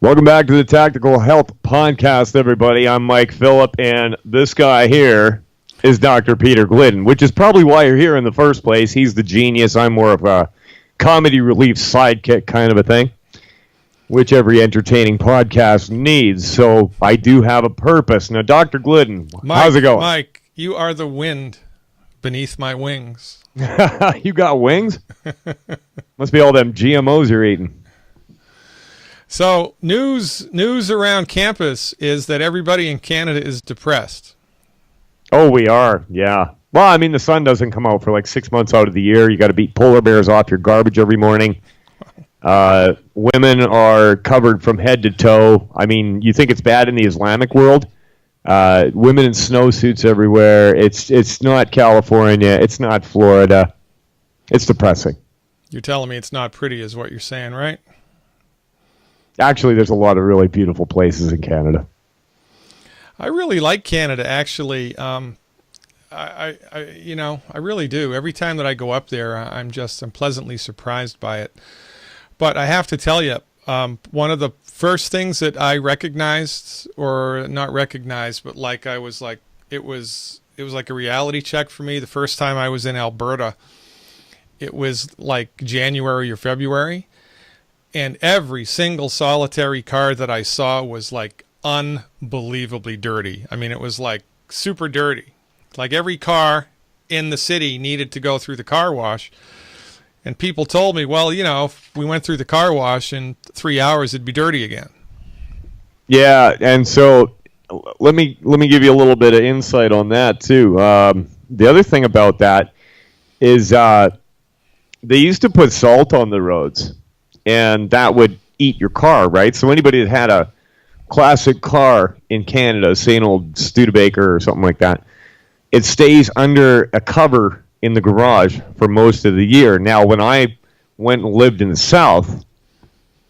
Welcome back to the Tactical Health Podcast, everybody. I'm Mike Phillip, and this guy here is Dr. Peter Glidden, which is probably why you're here in the first place. He's the genius. I'm more of a comedy relief sidekick kind of a thing, which every entertaining podcast needs. So I do have a purpose. Now, Dr. Glidden, how's it going? Mike, you are the wind beneath my wings. You got wings? Must be all them GMOs you're eating. So news around campus is that everybody in Canada is depressed. Oh, we are, yeah. Well, I mean, the sun doesn't come out for like 6 months out of the year. You got to beat polar bears off your garbage every morning. Women are covered from head to toe. I mean, you think it's bad in the Islamic world? Women in snowsuits everywhere. It's not California. It's not Florida. It's depressing. You're telling me it's not pretty is what you're saying, right? Actually, there's a lot of really beautiful places in Canada. I really like Canada, actually. I really do. Every time that I go up there, I'm pleasantly surprised by it. But I have to tell you, one of the first things that I recognized, or not recognized, but it was like a reality check for me. The first time I was in Alberta, it was like January or February. And every single solitary car that I saw was like unbelievably dirty. I mean, it was like super dirty. Like every car in the city needed to go through the car wash. And people told me, well, if we went through the car wash in 3 hours, it'd be dirty again. Yeah, and so let me give you a little bit of insight on that too. The other thing about that is they used to put salt on the roads. And that would eat your car, right? So anybody that had a classic car in Canada, say an old Studebaker or something like that, it stays under a cover in the garage for most of the year. Now, when I went and lived in the South,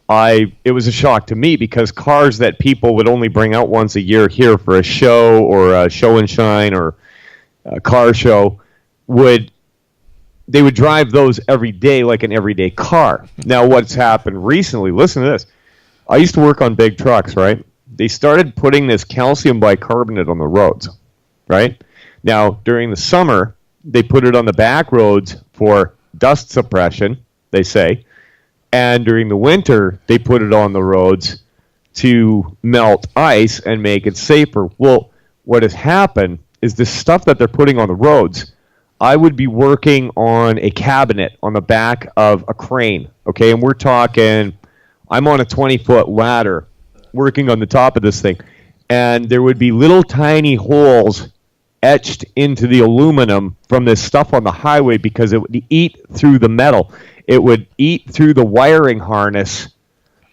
it was a shock to me because cars that people would only bring out once a year here for a show or a show and shine or a car show they would drive those every day like an everyday car. Now, what's happened recently, listen to this. I used to work on big trucks, right? They started putting this calcium bicarbonate on the roads, right? Now, during the summer, they put it on the back roads for dust suppression, they say. And during the winter, they put it on the roads to melt ice and make it safer. Well, what has happened is this stuff that they're putting on the roads, I would be working on a cabinet on the back of a crane, okay? And we're talking, I'm on a 20-foot ladder working on the top of this thing. And there would be little tiny holes etched into the aluminum from this stuff on the highway because it would eat through the metal. It would eat through the wiring harness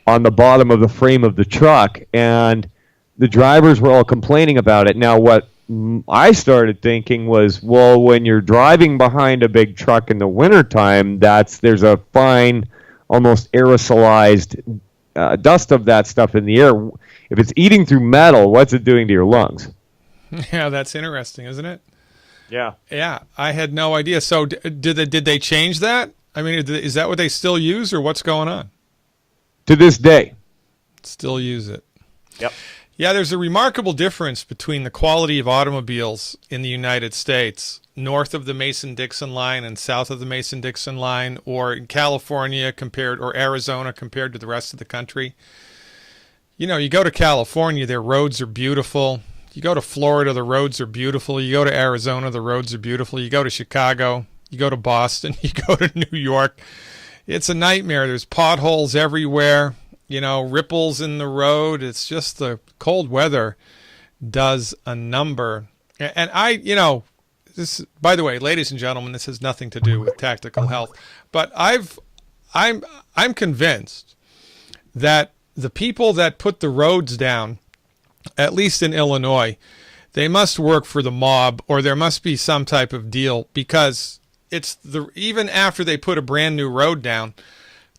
on the bottom of the frame of the truck. And the drivers were all complaining about it. Now, what I started thinking was, well, when you're driving behind a big truck in the wintertime, there's a fine, almost aerosolized dust of that stuff in the air. If it's eating through metal, what's it doing to your lungs? Yeah, that's interesting, isn't it? Yeah. Yeah, I had no idea. So did they change that? I mean, is that what they still use, or what's going on? To this day. Still use it. Yep. Yeah, there's a remarkable difference between the quality of automobiles in the United States, north of the Mason-Dixon line and south of the Mason-Dixon line, or in California or Arizona compared to the rest of the country. You go to California, their roads are beautiful. You go to Florida, the roads are beautiful. You go to Arizona, the roads are beautiful. You go to Chicago, you go to Boston, you go to New York. It's a nightmare. There's potholes everywhere. Ripples in the road. It's just the cold weather does a number. And this, by the way, ladies and gentlemen, this has nothing to do with tactical health, but I'm convinced that the people that put the roads down, at least in Illinois, they must work for the mob, or there must be some type of deal, because even after they put a brand new road down,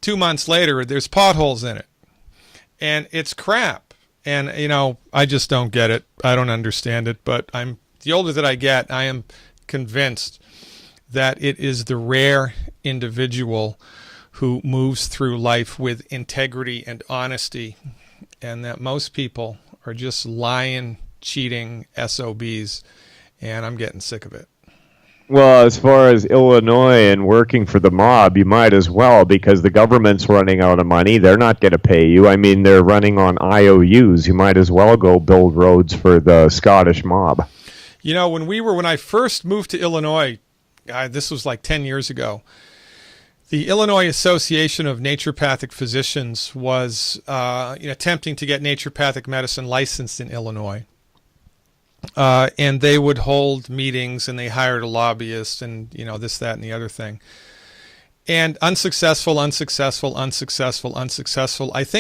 2 months later, there's potholes in it. And it's crap. And, I just don't get it. I don't understand it. But the older that I get, I am convinced that it is the rare individual who moves through life with integrity and honesty and that most people are just lying, cheating SOBs, and I'm getting sick of it. Well, as far as Illinois and working for the mob, you might as well, because the government's running out of money. They're not going to pay you. I mean, they're running on IOUs. You might as well go build roads for the Scottish mob. You know, when I first moved to Illinois, this was like 10 years ago, the Illinois Association of Naturopathic Physicians was attempting to get naturopathic medicine licensed in Illinois. And they would hold meetings, and they hired a lobbyist, and this, that, and the other thing. And unsuccessful. I think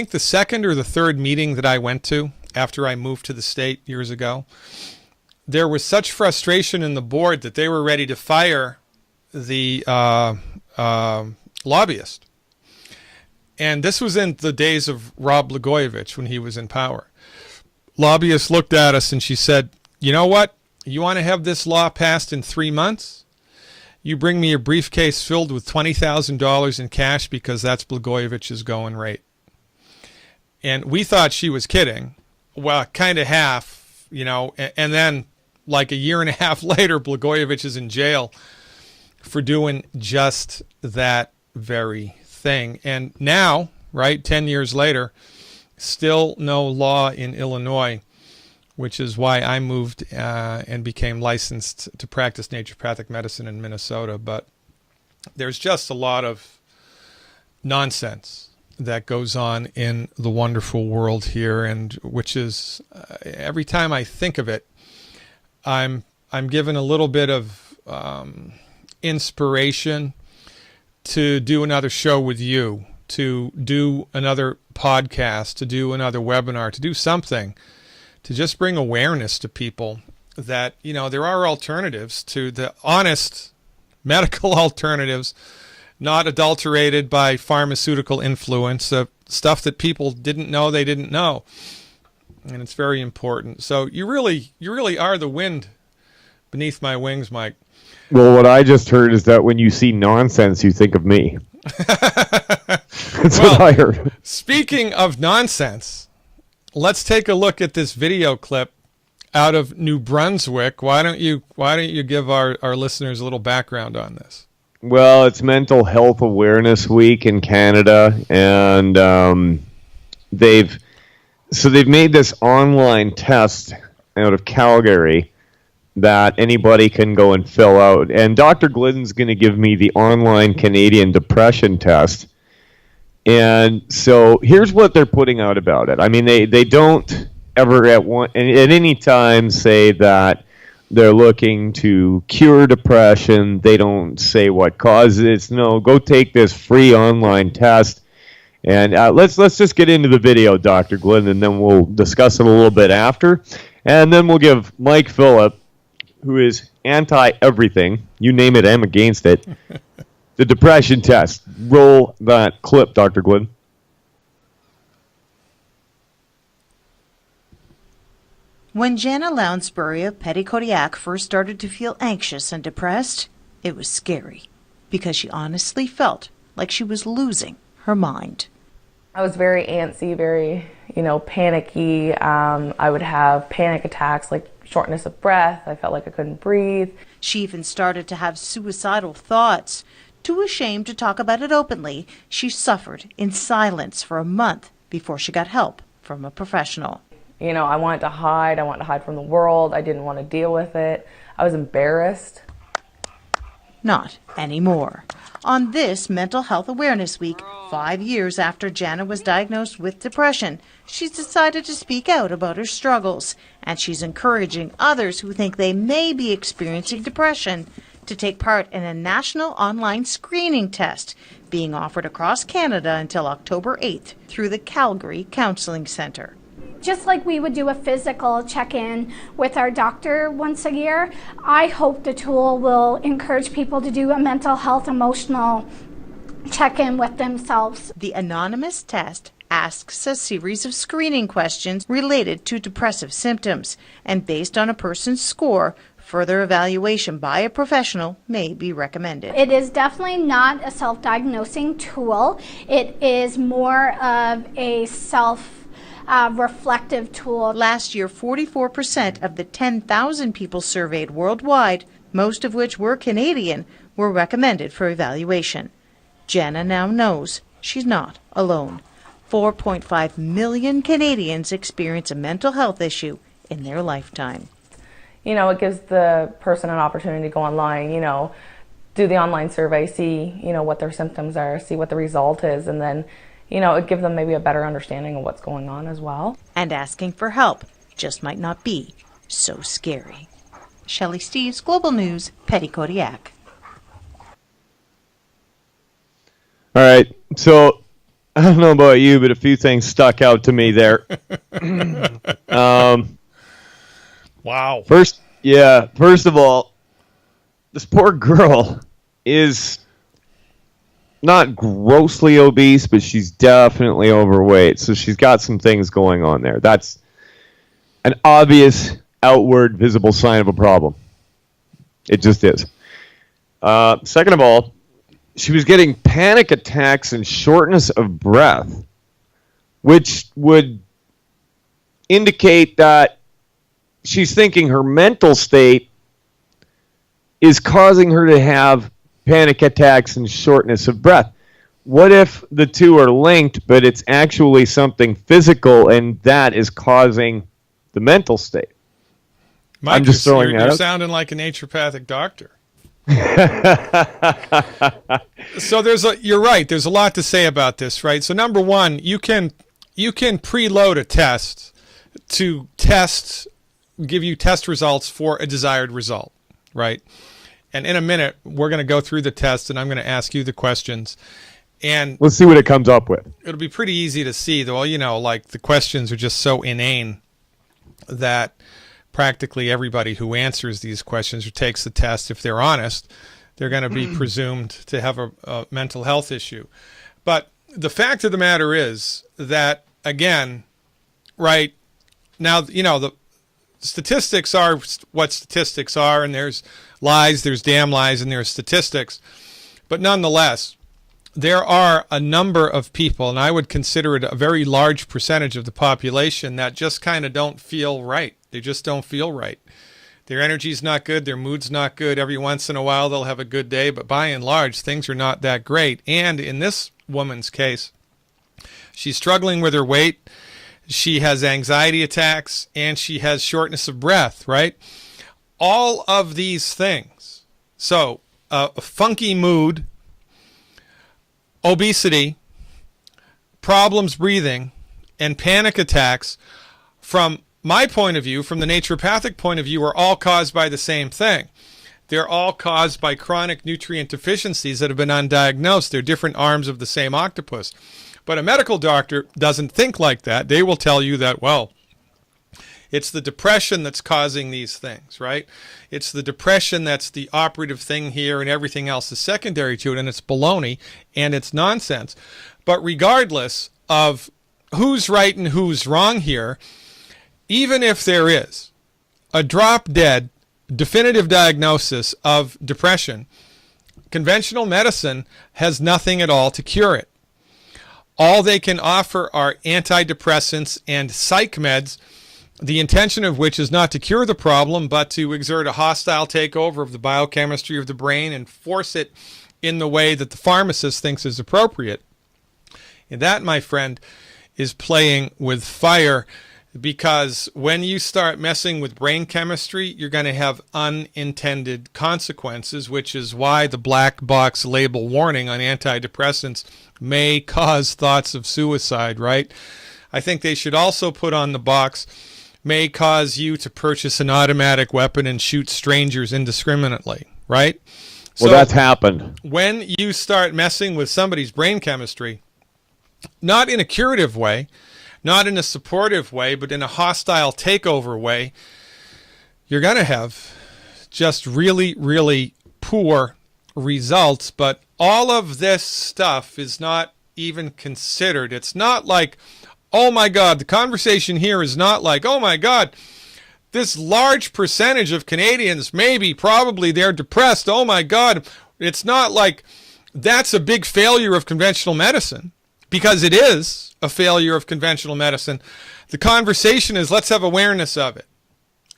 the second or the third meeting that I went to after I moved to the state years ago, there was such frustration in the board that they were ready to fire the lobbyist. And this was in the days of Rod Blagojevich when he was in power. Lobbyist looked at us and she said, "You know what? You want to have this law passed in 3 months? You bring me a briefcase filled with $20,000 in cash, because that's Blagojevich's going rate." And we thought she was kidding. Well, kind of half, and then like a year and a half later, Blagojevich is in jail for doing just that very thing. And now, right, 10 years later, still no law in Illinois, which is why I moved and became licensed to practice naturopathic medicine in Minnesota. But there's just a lot of nonsense that goes on in the wonderful world here, and which is every time I think of it, I'm given a little bit of inspiration to do another show with you, to do another podcast, to do another webinar, to do something to just bring awareness to people that, there are alternatives to the honest medical alternatives, not adulterated by pharmaceutical influence, stuff that people didn't know they didn't know. And it's very important. So you really are the wind beneath my wings, Mike. Well, what I just heard is that when you see nonsense, you think of me. That's what I heard. Speaking of nonsense, let's take a look at this video clip out of New Brunswick. Why don't you give our listeners a little background on this? Well, it's Mental Health Awareness Week in Canada, and they've made this online test out of Calgary that anybody can go and fill out. And Dr. Glidden's going to give me the online Canadian depression test. And so here's what they're putting out about it. I mean, they don't ever at any time say that they're looking to cure depression. They don't say what causes it. No, go take this free online test. And let's just get into the video, Dr. Glidden, and then we'll discuss it a little bit after. And then we'll give Mike Phillip, who is anti-everything, you name it, I'm against it, the depression test. Roll that clip, Dr. Glidden. When Jana Lounsbury of Petty-Kodiak first started to feel anxious and depressed, it was scary, because she honestly felt like she was losing her mind. I was very antsy, very, panicky. I would have panic attacks, like shortness of breath. I felt like I couldn't breathe. She even started to have suicidal thoughts. Too ashamed to talk about it openly, she suffered in silence for a month before she got help from a professional. I wanted to hide. I wanted to hide from the world. I didn't want to deal with it. I was embarrassed. Not anymore. On this Mental Health Awareness Week, 5 years after Jana was diagnosed with depression, she's decided to speak out about her struggles, and she's encouraging others who think they may be experiencing depression to take part in a national online screening test being offered across Canada until October 8th through the Calgary Counseling Centre. Just like we would do a physical check-in with our doctor once a year, I hope the tool will encourage people to do a mental health, emotional check-in with themselves. The anonymous test asks a series of screening questions related to depressive symptoms, and based on a person's score, further evaluation by a professional may be recommended. It is definitely not a self-diagnosing tool. It is more of a reflective tool. Last year, 44% of the 10,000 people surveyed worldwide, most of which were Canadian, were recommended for evaluation. Jana now knows she's not alone. 4.5 million Canadians experience a mental health issue in their lifetime. You know, it gives the person an opportunity to go online, you know, do the online survey, see, you know, what their symptoms are, see what the result is, and then, you know, it gives them maybe a better understanding of what's going on as well. And asking for help just might not be so scary. Shelley Steeves, Global News, Petty-Kodiak. All right, so I don't know about you, but a few things stuck out to me there. Wow. First of all, this poor girl is not grossly obese, but she's definitely overweight. So she's got some things going on there. That's an obvious, outward, visible sign of a problem. It just is. Second of all, she was getting panic attacks and shortness of breath, which would indicate that she's thinking her mental state is causing her to have panic attacks and shortness of breath. What if the two are linked, but it's actually something physical and that is causing the mental state? Mike, I'm just throwing that you're out. sounding like a naturopathic doctor. So you're right. There's a lot to say about this, right? So number one, you can preload a test to give you test results for a desired result, right? And in a minute, we're going to go through the test, and I'm going to ask you the questions. And let's see what it comes up with. It'll be pretty easy to see, though. You know, like the questions are just so inane that practically everybody who answers these questions or takes the test, if they're honest, they're going to be presumed to have a mental health issue. But the fact of the matter is that, again, right now, you know, the statistics are what statistics are, and there's lies, there's damn lies, and there's statistics. But nonetheless, there are a number of people, and I would consider it a very large percentage of the population, that just kind of don't feel right. They just don't feel right. Their energy's not good. Their mood's not good. Every once in a while, they'll have a good day, but by and large, things are not that great. And in this woman's case, she's struggling with her weight. She has anxiety attacks, and she has shortness of breath, right? All of these things. So, a funky mood, obesity, problems breathing, and panic attacks, from my point of view, from the naturopathic point of view, are all caused by the same thing. They're all caused by chronic nutrient deficiencies that have been undiagnosed. They're different arms of the same octopus. But a medical doctor doesn't think like that. They will tell you that, well, it's the depression that's causing these things, right? It's the depression that's the operative thing here, and everything else is secondary to it, and it's baloney, and it's nonsense. But regardless of who's right and who's wrong here, even if there is a drop-dead definitive diagnosis of depression, conventional medicine has nothing at all to cure it. All they can offer are antidepressants and psych meds, the intention of which is not to cure the problem, but to exert a hostile takeover of the biochemistry of the brain and force it in the way that the pharmacist thinks is appropriate. And that, my friend, is playing with fire, because when you start messing with brain chemistry, you're going to have unintended consequences, which is why the black box label warning on antidepressants may cause thoughts of suicide, right? I think they should also put on the box, may cause you to purchase an automatic weapon and shoot strangers indiscriminately, right? Well, So that's happened. when you start messing with somebody's brain chemistry, not in a curative way, not in a supportive way, but in a hostile takeover way, you're going to have just really, really poor results. But all of this stuff is not even considered. It's not like, oh my God, the conversation here is not like, oh my God, this large percentage of Canadians, maybe, probably, they're depressed. Oh my God. It's not like that's a big failure of conventional medicine. because it is a failure of conventional medicine. The conversation is, let's have awareness of it.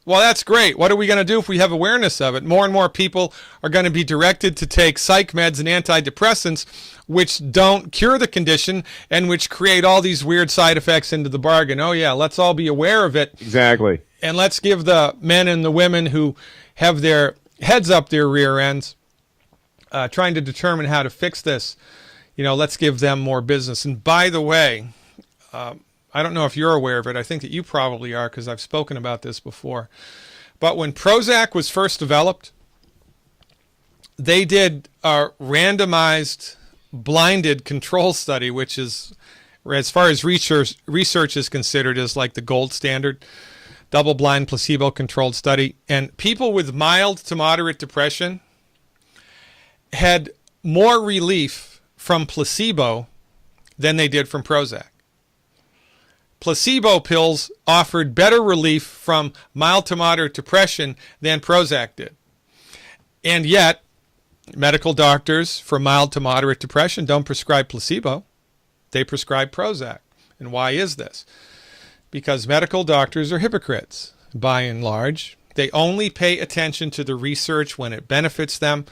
Well, that's great. What are we going to do if we have awareness of it? More and more people are going to be directed to take psych meds and antidepressants, which don't cure the condition and which create all these weird side effects into the bargain. Oh, yeah, let's all be aware of it. Exactly. And let's give the men and the women who have their heads up their rear ends trying to determine how to fix this, let's give them more business. And by the way, I don't know if you're aware of it. I think that you probably are because I've spoken about this before. But when Prozac was first developed, they did a randomized, blinded control study, which is, as far as research is considered, is like the gold standard, double-blind, placebo-controlled study. And people with mild to moderate depression had more relief from placebo than they did from Prozac. Placebo pills offered better relief from mild to moderate depression than Prozac did. And yet, medical doctors for mild to moderate depression don't prescribe placebo. They prescribe Prozac. And why is this? Because medical doctors are hypocrites, by and large. They only pay attention to the research when it benefits them.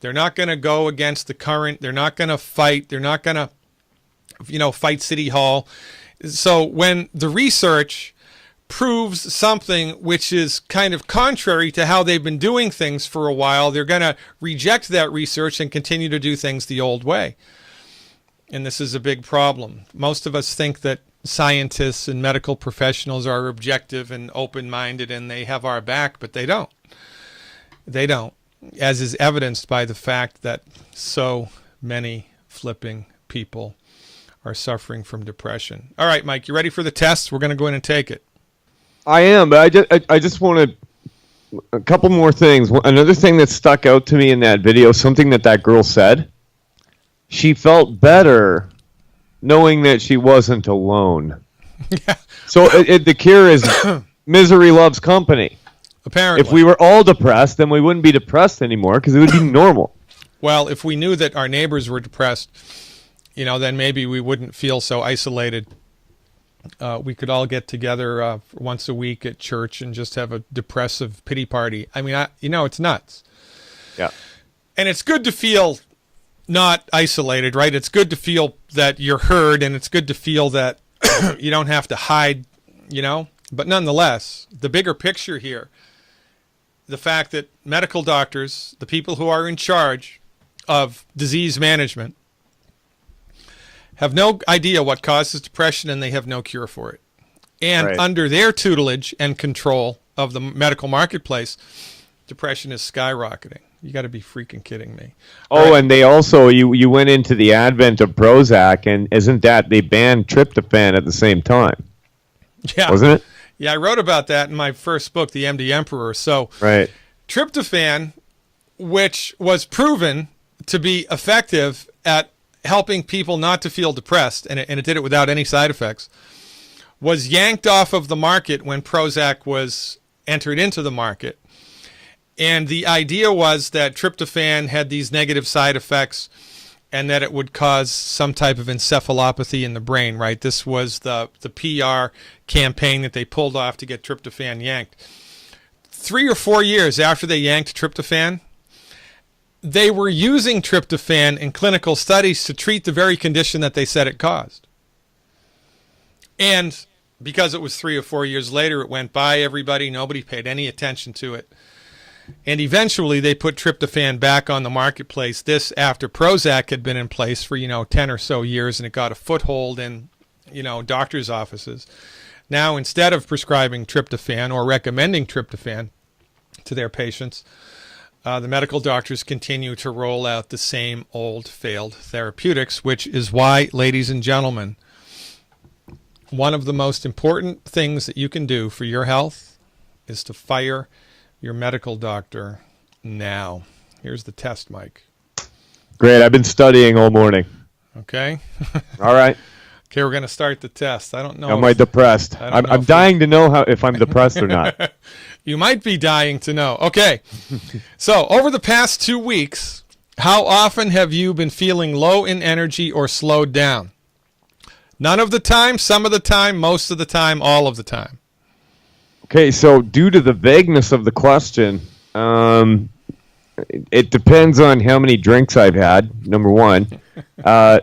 They're not going to go against the current. They're not going to fight. They're not going to, fight City Hall. So when the research proves something which is kind of contrary to how they've been doing things for a while, they're going to reject that research and continue to do things the old way. And this is a big problem. Most of us think that scientists and medical professionals are objective and open-minded and they have our back, but they don't. They don't, as is evidenced by the fact that so many flipping people are suffering from depression. All right, Mike, you ready for the test? We're going to go in and take it. I am, but I just want a couple more things. Another thing that stuck out to me in that video, something that girl said, she felt better knowing that she wasn't alone. Yeah. So the cure is misery loves company. Apparently. If we were all depressed, then we wouldn't be depressed anymore because it would be normal. Well, if we knew that our neighbors were depressed, then maybe we wouldn't feel so isolated. We could all get together once a week at church and just have a depressive pity party. I mean, it's nuts. Yeah. And it's good to feel not isolated, right? It's good to feel that you're heard, and it's good to feel that you don't have to hide, But nonetheless, the bigger picture here, the fact that medical doctors, the people who are in charge of disease management, have no idea what causes depression, and they have no cure for it. And right. Under their tutelage and control of the medical marketplace, depression is skyrocketing. You got to be freaking kidding me. Oh, right. And they also, you went into the advent of Prozac, and isn't that they banned tryptophan at the same time? Yeah. Wasn't it? Yeah, I wrote about that in my first book, The MD Emperor. So right. Tryptophan, which was proven to be effective at helping people not to feel depressed, and it did it without any side effects, was yanked off of the market when Prozac was entered into the market. And the idea was that tryptophan had these negative side effects and that it would cause some type of encephalopathy in the brain, right? This was the PR campaign that they pulled off to get tryptophan yanked. 3 or 4 years after they yanked tryptophan, they were using tryptophan in clinical studies to treat the very condition that they said it caused. And because it was 3 or 4 years later, it went by everybody. Nobody paid any attention to it. And eventually they put tryptophan back on the marketplace. This after Prozac had been in place for, 10 or so years, and it got a foothold in, doctors' offices. Now, instead of prescribing tryptophan or recommending tryptophan to their patients, the medical doctors continue to roll out the same old failed therapeutics, which is why, ladies and gentlemen, one of the most important things that you can do for your health is to fire your medical doctor now. Here's the test, Mike. Great. I've been studying all morning. Okay. All right. Okay, we're going to start the test. I don't know. Am I depressed? I'm dying to know if I'm depressed or not. You might be dying to know. Okay. So, over the past 2 weeks, how often have you been feeling low in energy or slowed down? None of the time, some of the time, most of the time, all of the time. Okay, so due to the vagueness of the question, it depends on how many drinks I've had, number one.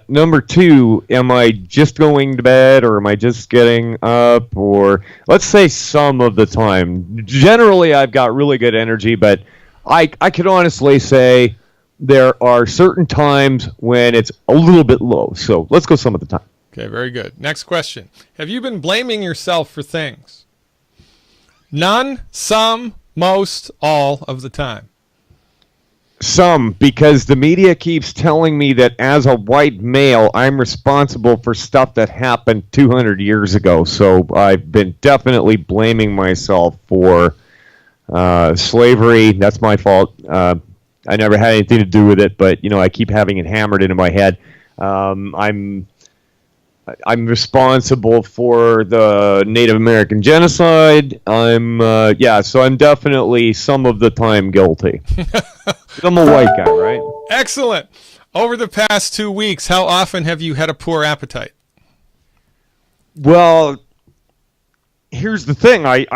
Number two, am I just going to bed or am I just getting up? Or let's say some of the time. Generally, I've got really good energy, but I could honestly say there are certain times when it's a little bit low. So let's go some of the time. Okay, very good. Next question. Have you been blaming yourself for things? None, some, most, all of the time. Some, because the media keeps telling me that as a white male, I'm responsible for stuff that happened 200 years ago. So I've been definitely blaming myself for slavery. That's my fault. I never had anything to do with it, but I keep having it hammered into my head. I'm responsible for the Native American genocide. So I'm definitely some of the time guilty. I'm a white guy, right? Excellent. Over the past 2 weeks, how often have you had a poor appetite? Well, here's the thing. I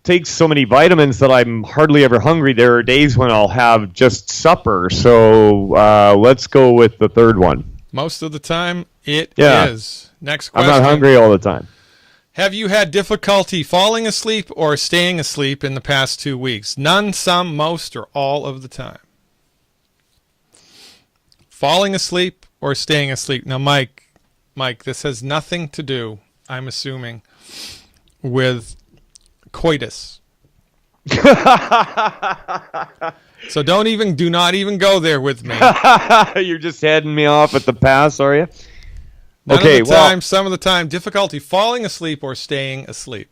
take so many vitamins that I'm hardly ever hungry. There are days when I'll have just supper. So let's go with the third one. Most of the time, it is. Next question. I'm not hungry all the time. Have you had difficulty falling asleep or staying asleep in the past 2 weeks? None, some, most, or all of the time? Falling asleep or staying asleep? Now, Mike, this has nothing to do, I'm assuming, with coitus. So do not even go there with me. You're just heading me off at the pass, are you? None of the time, some of the time, difficulty falling asleep or staying asleep.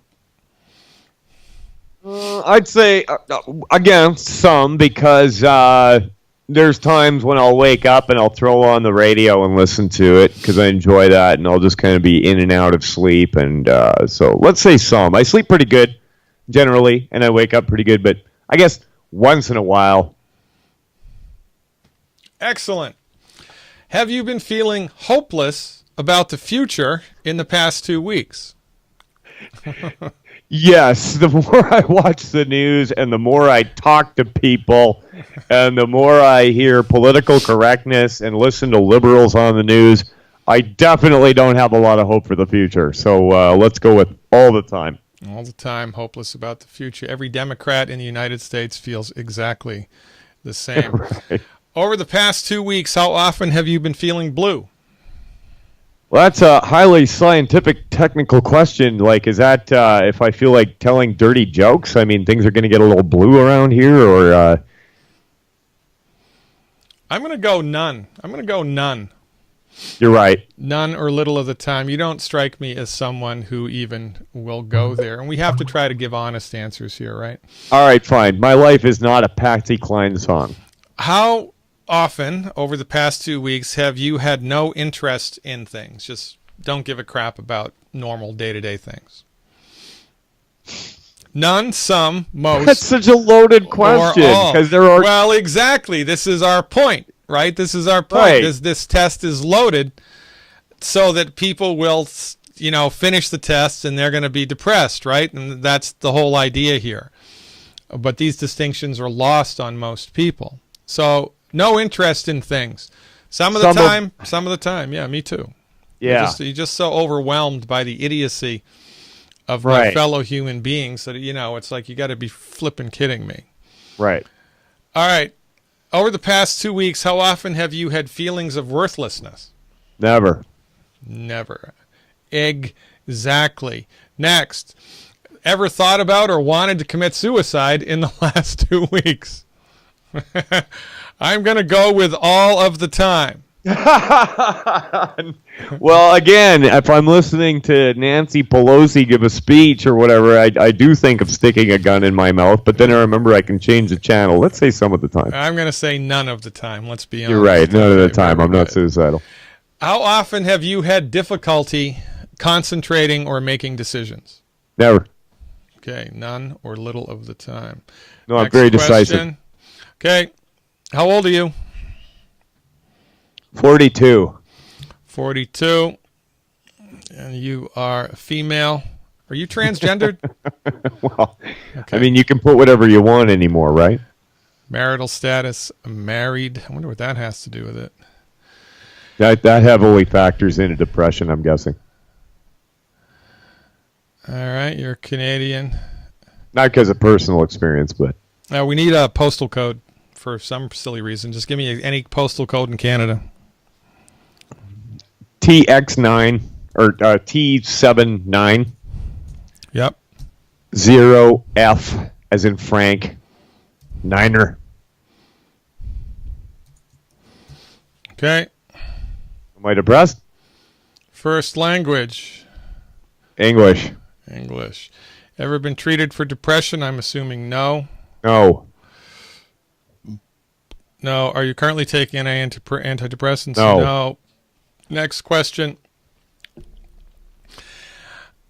I'd say, again, some, because there's times when I'll wake up and I'll throw on the radio and listen to it because I enjoy that, and I'll just kind of be in and out of sleep. And so let's say some. I sleep pretty good, generally, and I wake up pretty good, but I guess once in a while. Excellent. Have you been feeling hopeless about the future in the past 2 weeks? Yes, the more I watch the news and the more I talk to people and the more I hear political correctness and listen to liberals on the news, I definitely don't have a lot of hope for the future. So let's go with all the time. All the time, hopeless about the future. Every Democrat in the United States feels exactly the same. Right. Over the past 2 weeks, how often have you been feeling blue? Well, that's a highly scientific, technical question. Like, is that if I feel like telling dirty jokes? I mean, things are going to get a little blue around here, or? I'm going to go none. You're right. None or little of the time. You don't strike me as someone who even will go there. And we have to try to give honest answers here, right? All right, fine. My life is not a Patsy Cline song. How often over the past 2 weeks have you had no interest in things? Just don't give a crap about normal day-to-day things. None, some, most. That's such a loaded question because there are. Well, exactly. This is our point, right? This is our point. Right. This test is loaded so that people will, finish the test and they're going to be depressed, right? And that's the whole idea here. But these distinctions are lost on most people. So no interest in things. Some of the time. Yeah, me too. Yeah. You're just so overwhelmed by the idiocy of my fellow human beings that, it's like you got to be flipping kidding me. Right. All right. Over the past 2 weeks, how often have you had feelings of worthlessness? Never. Exactly. Next. Ever thought about or wanted to commit suicide in the last 2 weeks? I'm going to go with all of the time. Well, again, if I'm listening to Nancy Pelosi give a speech or whatever, I do think of sticking a gun in my mouth, but then I remember I can change the channel. Let's say some of the time. I'm going to say none of the time. Let's be honest. You're right. None of the time. I'm not suicidal. How often have you had difficulty concentrating or making decisions? Never. Okay, none or little of the time. No, I'm very decisive. Okay, how old are you? 42. 42. And you are a female. Are you transgendered? Well, Okay. I mean, you can put whatever you want anymore, right? Marital status, married. I wonder what that has to do with it. That heavily factors into depression, I'm guessing. All right, you're Canadian. Not because of personal experience, but Now we need a postal code for some silly reason. Just give me any postal code in Canada. TX9 or T79 Yep. 0F as in Frank Niner. Okay. Am I depressed? First language, English. English. Ever been treated for depression? I'm assuming no. No. No. Are you currently taking any antidepressants? No. No. Next question.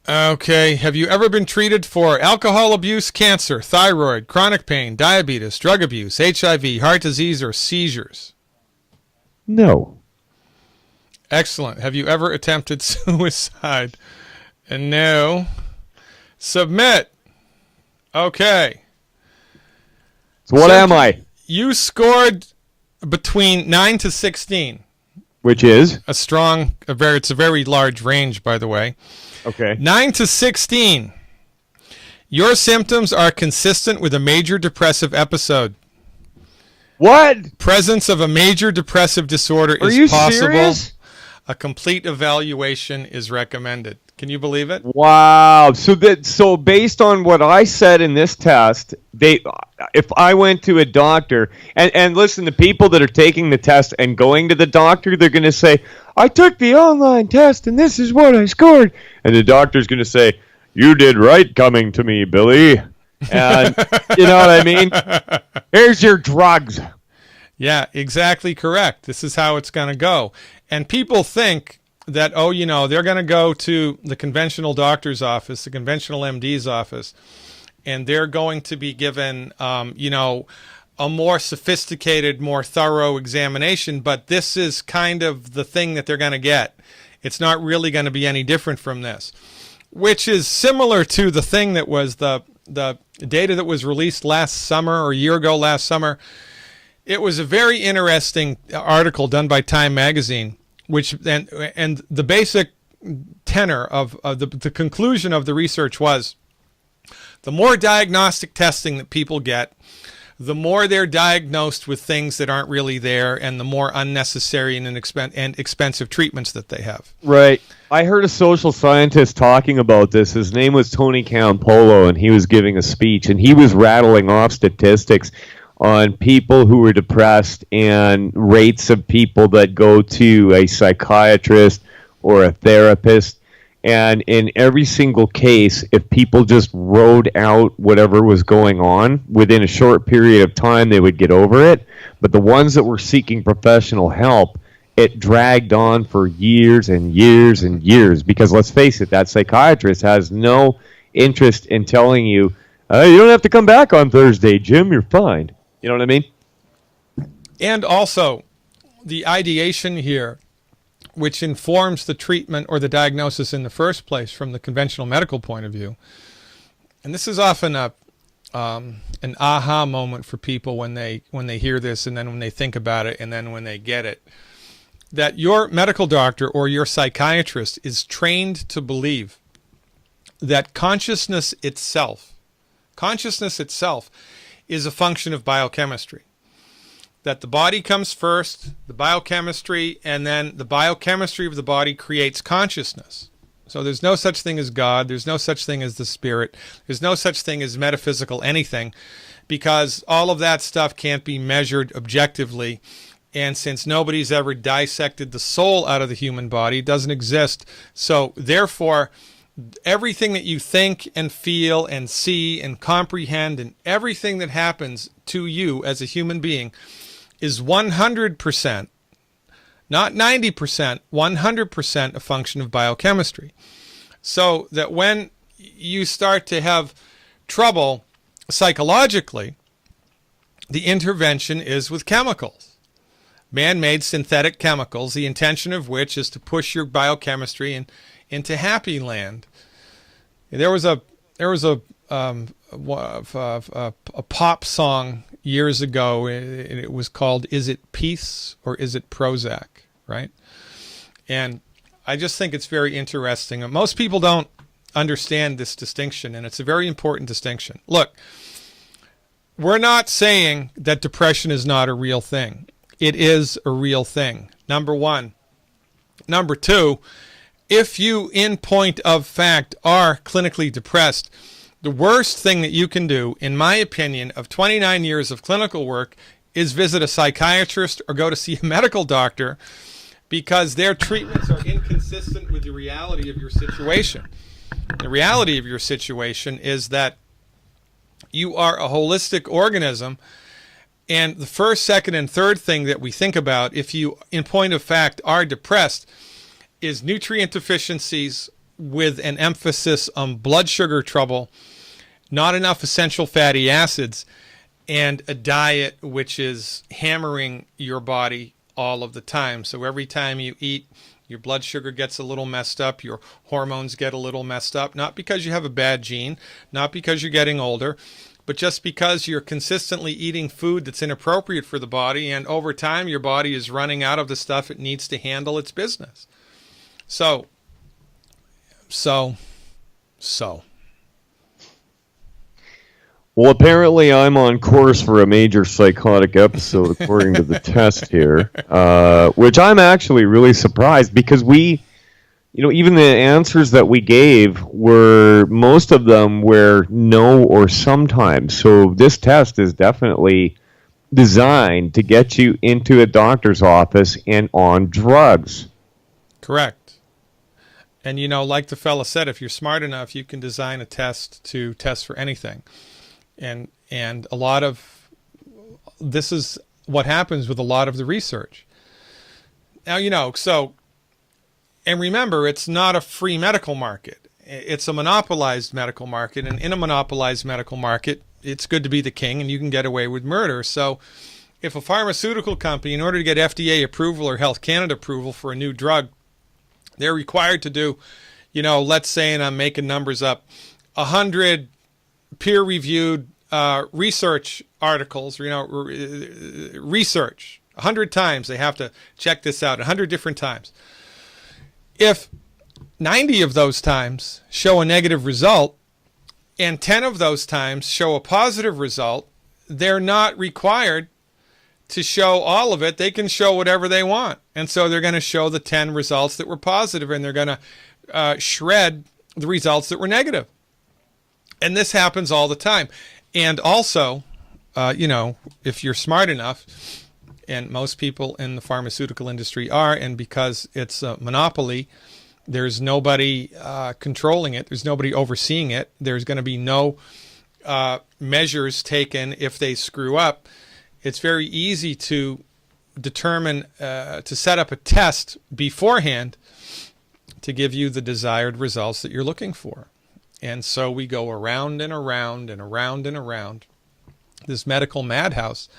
Okay. Have you ever been treated for alcohol abuse, cancer, thyroid, chronic pain, diabetes, drug abuse, HIV, heart disease, or seizures? No. Excellent. Have you ever attempted suicide? And no. Submit. Okay. So what am I? You scored between 9 to 16. Which is? It's a very large range, by the way. Okay. 9 to 16. Your symptoms are consistent with a major depressive episode. What? Presence of a major depressive disorder Are is you possible. serious? A complete evaluation is recommended. Can you believe it? Wow. So based on what I said in this test, if I went to a doctor and listen, the people that are taking the test and going to the doctor, they're going to say, I took the online test and this is what I scored. And the doctor's going to say, you did right coming to me, Billy. And you know what I mean? Here's your drugs. Yeah, exactly correct. This is how it's going to go. And people think that, they're going to go to the conventional doctor's office, the conventional MD's office, and they're going to be given, a more sophisticated, more thorough examination. But this is kind of the thing that they're going to get. It's not really going to be any different from this, which is similar to the thing that was the data that was released last summer or a year ago last summer. It was a very interesting article done by Time Magazine, which and the basic tenor of the conclusion of the research was the more diagnostic testing that people get, the more they're diagnosed with things that aren't really there, and the more unnecessary and expensive treatments that they have. Right. I heard a social scientist talking about this. His name was Tony Campolo, and he was giving a speech, and he was rattling off statistics on people who were depressed and rates of people that go to a psychiatrist or a therapist. And in every single case, if people just rode out whatever was going on, within a short period of time, they would get over it. But the ones that were seeking professional help, it dragged on for years and years and years. Because let's face it, that psychiatrist has no interest in telling you, you don't have to come back on Thursday, Jim, you're fine. You know what I mean? And also, the ideation here, which informs the treatment or the diagnosis in the first place from the conventional medical point of view. And this is often an aha moment for people when they hear this, and then when they think about it, and then when they get it. That your medical doctor or your psychiatrist is trained to believe that consciousness itself is a function of biochemistry. That the body comes first, the biochemistry, and then the biochemistry of the body creates consciousness. So there's no such thing as God, there's no such thing as the spirit, there's no such thing as metaphysical anything, because all of that stuff can't be measured objectively. And since nobody's ever dissected the soul out of the human body, it doesn't exist. So therefore, everything that you think and feel and see and comprehend and everything that happens to you as a human being is 100%, not 90%, 100% a function of biochemistry. So that when you start to have trouble psychologically, the intervention is with chemicals. Man-made synthetic chemicals, the intention of which is to push your biochemistry into happy land. There was a pop song years ago, and it was called "Is It Peace or Is It Prozac?" Right? And I just think it's very interesting. Most people don't understand this distinction, and it's a very important distinction. Look, we're not saying that depression is not a real thing. It is a real thing, number one. Number two, if you, in point of fact, are clinically depressed, the worst thing that you can do, in my opinion, of 29 years of clinical work, is visit a psychiatrist or go to see a medical doctor, because their treatments are inconsistent with the reality of your situation. The reality of your situation is that you are a holistic organism, and the first, second, and third thing that we think about, if you, in point of fact, are depressed, is nutrient deficiencies with an emphasis on blood sugar trouble, not enough essential fatty acids, and a diet which is hammering your body all of the time. So every time you eat, your blood sugar gets a little messed up, your hormones get a little messed up, not because you have a bad gene, not because you're getting older, but just because you're consistently eating food that's inappropriate for the body, and over time your body is running out of the stuff it needs to handle its business. So. Well, apparently I'm on course for a major psychotic episode, according to the test here, which I'm actually really surprised, because even the answers that we gave were, most of them were no or sometimes. So this test is definitely designed to get you into a doctor's office and on drugs. Correct. And, like the fella said, if you're smart enough, you can design a test to test for anything. And a lot of this is what happens with a lot of the research. Now, and remember, it's not a free medical market. It's a monopolized medical market. And in a monopolized medical market, it's good to be the king, and you can get away with murder. So if a pharmaceutical company, in order to get FDA approval or Health Canada approval for a new drug, they're required to do, let's say, and I'm making numbers up, 100 peer-reviewed research articles, research. 100 times they have to check this out, 100 different times. If 90 of those times show a negative result and 10 of those times show a positive result, they're not required to show all of it. They can show whatever they want. And so they're going to show the 10 results that were positive, and they're going to shred the results that were negative. And this happens all the time. And also, if you're smart enough, and most people in the pharmaceutical industry are, and because it's a monopoly, there's nobody controlling it. There's nobody overseeing it. There's going to be no measures taken if they screw up. It's very easy to determine, to set up a test beforehand to give you the desired results that you're looking for. And so we go around and around and around and around this medical madhouse,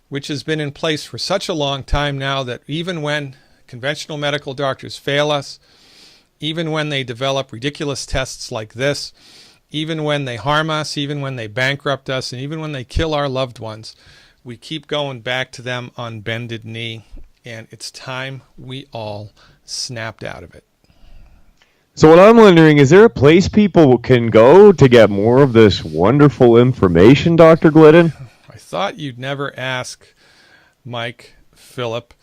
which has been in place for such a long time now that even when conventional medical doctors fail us, even when they develop ridiculous tests like this, even when they harm us, even when they bankrupt us, and even when they kill our loved ones, we keep going back to them on bended knee, and it's time we all snapped out of it. So what I'm wondering, is there a place people can go to get more of this wonderful information, Dr. Glidden? I thought you'd never ask, Mike Phillip.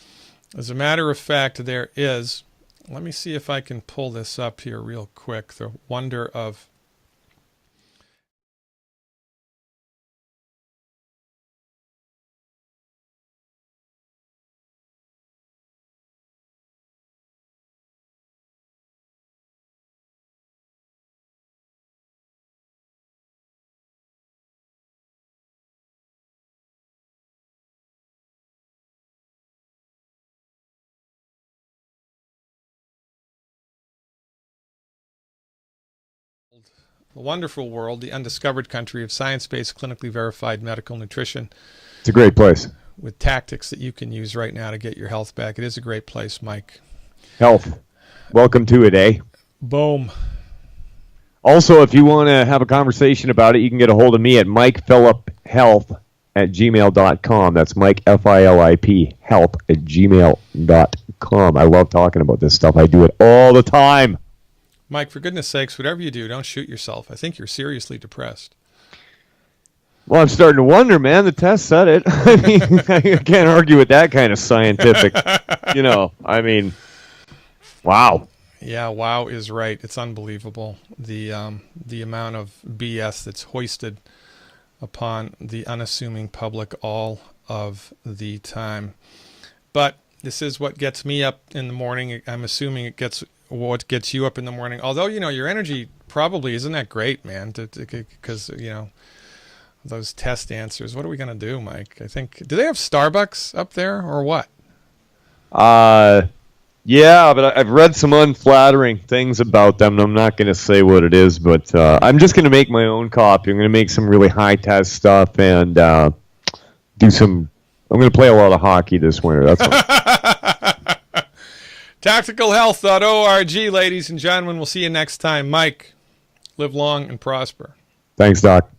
As a matter of fact, there is. Let me see if I can pull this up here real quick. The wonder of... The wonderful world, the undiscovered country of science-based, clinically verified medical nutrition. It's a great place. With tactics that you can use right now to get your health back. It is a great place, Mike. Health. Welcome to it, eh? Boom. Also, if you want to have a conversation about it, you can get a hold of me at MikePhillipHealth@gmail.com. That's Mike, Philip, health@gmail.com. I love talking about this stuff. I do it all the time. Mike, for goodness sakes, whatever you do, don't shoot yourself. I think you're seriously depressed. Well, I'm starting to wonder, man. The test said it. I mean, I can't argue with that kind of scientific, I mean, wow. Yeah, wow is right. It's unbelievable. The amount of BS that's hoisted upon the unassuming public all of the time. But this is what gets me up in the morning. I'm assuming it gets what gets you up in the morning. Although, your energy probably isn't that great, man, because, those test answers. What are we going to do, Mike? I think, do they have Starbucks up there or what? Yeah, but I've read some unflattering things about them, and I'm not going to say what it is, but I'm just going to make my own copy. I'm going to make some really high-test stuff and I'm going to play a lot of hockey this winter. That's what. Tacticalhealth.org, ladies and gentlemen. We'll see you next time. Mike, live long and prosper. Thanks, Doc.